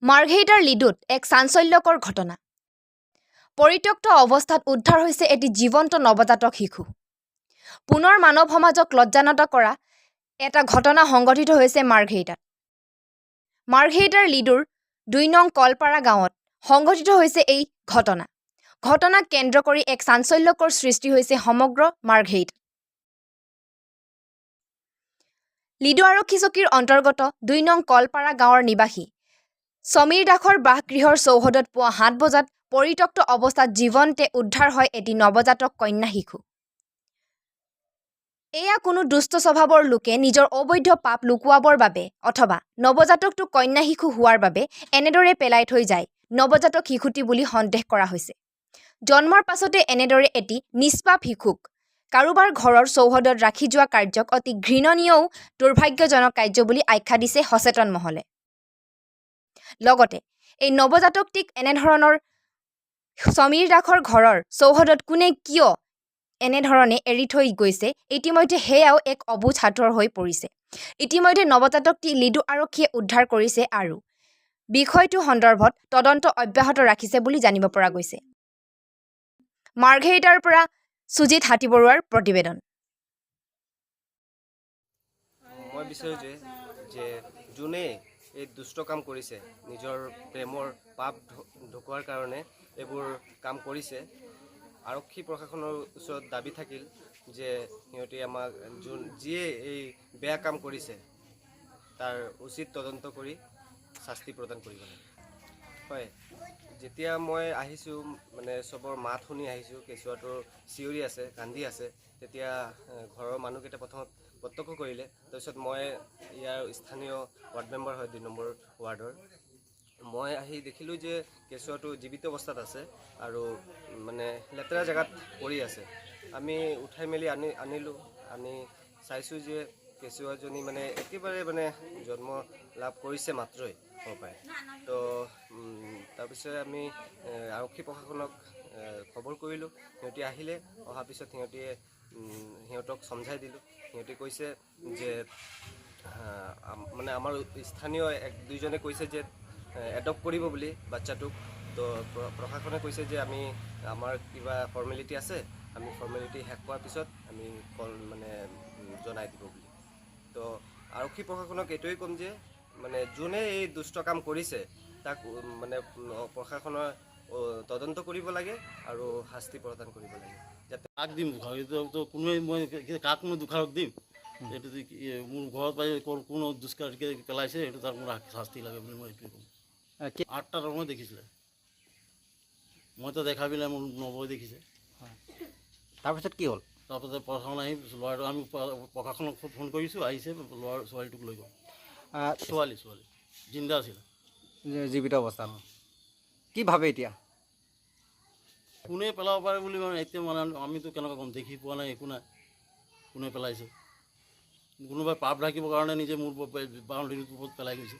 মাৰ্ঘেৰিটাৰ লিডুত এক চাঞ্চল্যকৰ ঘটনা। পৰিত্যক্ত অৱস্থাত উদ্ধাৰ হৈছে এটি জীৱন্ত নৱজাতক শিশু। পুনৰ মানৱ সমাজক লজ্জানত কৰা এটা ঘটনা সংঘটিত হৈছে মাৰ্ঘেৰিটাত। মাৰ্ঘেৰিটাৰ লিডুৰ ২ নং কলপাৰা গাঁৱত সংঘটিত হৈছে এই ঘটনা। ঘটনাক কেন্দ্ৰ কৰি এক চাঞ্চল্যকৰ সৃষ্টি হৈছে সমগ্ৰ মাৰ্ঘেৰিটাত। লিডু আৰক্ষী চকীৰ অন্তৰ্গত ২ নং কলপাৰা গাঁৱৰ নিবাসী সমীৰ দাসৰ বাসগৃহৰ চৌহদত পুৱা ৭ বজাত পৰিত্যক্ত অৱস্থাত জীৱন্তে উদ্ধাৰ হয় এটি নৱজাতক কন্যা শিশু। এয়া কোনো দুষ্ট স্বভাৱৰ লোকে নিজৰ অবৈধ পাপ লুকুৱাবৰ বাবে অথবা নৱজাতকটো কন্যা শিশু হোৱাৰ বাবে এনেদৰে পেলাই থৈ যায় নৱজাতক শিশুটি বুলি সন্দেহ কৰা হৈছে। জন্মৰ পাছতে এনেদৰে এটি নিষ্পাপ শিশুক কাৰোবাৰ ঘৰৰ চৌহদত ৰাখি যোৱা কাৰ্যক অতি ঘৃণনীয়ও দুৰ্ভাগ্যজনক কাৰ্য বুলি আখ্যা দিছে সচেতন মহলে। লগতে এই নৱজাতকটিক এনেধৰণৰ সমীৰ দাসৰ ঘৰৰ চৌহদত কোনে কিয় এনেধৰণে এৰি থৈ গৈছে ইতিমধ্যে সেয়াও এক অবুঝ হাতৰ হৈ পৰিছে। ইতিমধ্যে নৱজাতকটি লিডু আৰক্ষীয়ে উদ্ধাৰ কৰিছে আৰু বিষয়টো সন্দৰ্ভত তদন্ত অব্যাহত ৰাখিছে বুলি জানিব পৰা গৈছে। মাৰ্ঘেৰিটাৰ পৰা সুজিত হাতীবৰুৱাৰ প্ৰতিবেদন। মই বিচাৰোঁ যে যোনে এই দুষ্ট কাম কৰিছে, নিজৰ প্ৰেমৰ পাপ ঢুকোৱাৰ কাৰণে এইবোৰ কাম কৰিছে, আৰক্ষী প্ৰশাসনৰ ওচৰত দাবী থাকিল যে সিহঁতে আমাক যিয়ে এই বেয়া কাম কৰিছে তাৰ উচিত তদন্ত কৰি শাস্তি প্ৰদান কৰিব লাগে। হয়, যেতিয়া মই আহিছোঁ মানে চবৰ মাত শুনি আহিছোঁ, কেঁচুৱাটোৰ চিঞৰি আছে, কান্দি আছে, তেতিয়া ঘৰৰ মানুহকেইটা প্ৰথমত প্ৰত্যক্ষ কৰিলে। তাৰপিছত মই ইয়াৰ স্থানীয় ৱাৰ্ড মেম্বাৰ হয় ২ নম্বৰ ৱাৰ্ডৰ, মই আহি দেখিলোঁ যে কেঁচুৱাটো জীৱিত অৱস্থাত আছে আৰু মানে লেতেৰা জেগাত পৰি আছে। আমি উঠাই মেলি আনিলোঁ, আনি চাইছোঁ যে কেঁচুৱাজনী মানে একেবাৰে মানে জন্ম লাভ কৰিছে মাত্ৰই হ'ব পাৰে। তো তাৰপিছত আমি আৰক্ষী প্ৰশাসনক খবৰ কৰিলোঁ, সিহঁতি আহিলে, অহাৰ পিছত সিহঁতক সমঝাই দিলোঁ। সিহঁতে কৈছে যে মানে আমাৰ স্থানীয় ১-২জনে কৈছে যে এডপ্ট কৰিব বুলি বাচ্চাটোক। তো প্ৰশাসনে কৈছে যে আমাৰ কিবা ফৰ্মেলিটি আছে, আমি ফৰ্মেলিটি শেষ কৰাৰ পিছত আমি মানে জনাই দিব বুলি। তো আৰক্ষী প্ৰশাসনক এইটোৱেই ক'ম যে মানে যোনে এই দুষ্ট কাম কৰিছে তাক মানে প্ৰশাসনৰ তদন্ত কৰিব লাগে আৰু শাস্তি প্ৰদান কৰিব লাগে। যাতে কাক দিম তো কোনোৱে মই কাক মই দোষাৰোপ দিম? এইটো মোৰ ঘৰত পাই কোনো দুষ্কাৰ্যকে পেলাইছে, এইটো তাৰ মোৰ শাস্তি লাগে বুলি মই এইটোৱে ক'ম। ৮টাৰ সময় দেখিছিলে, মইতো দেখা বিলাই মোৰ নবৌয়ে দেখিছে। তাৰপিছত কি হ'ল? তাৰপিছত প্ৰশাসন আহি ল'ৰাটো আমি প্ৰশাসনক ফোন কৰিছোঁ, আহিছে, ছোৱালীটোক লৈ গ'ল। ছোৱালী জিন্দা আছিলে, জীৱিত অৱস্থাত। কি ভাবে এতিয়া? কোনে পেলাব পাৰে বুলি মানে এতিয়া মানে আমিতো কেনেকুৱা ক'ম, দেখি পোৱা নাই, একো নাই, কোনে পেলাইছে। কোনোবাই পাপ ৰাখিবৰ কাৰণে নিজে মোৰ বাউণ্ডেৰীৰ ওপৰত পেলাই গৈছে।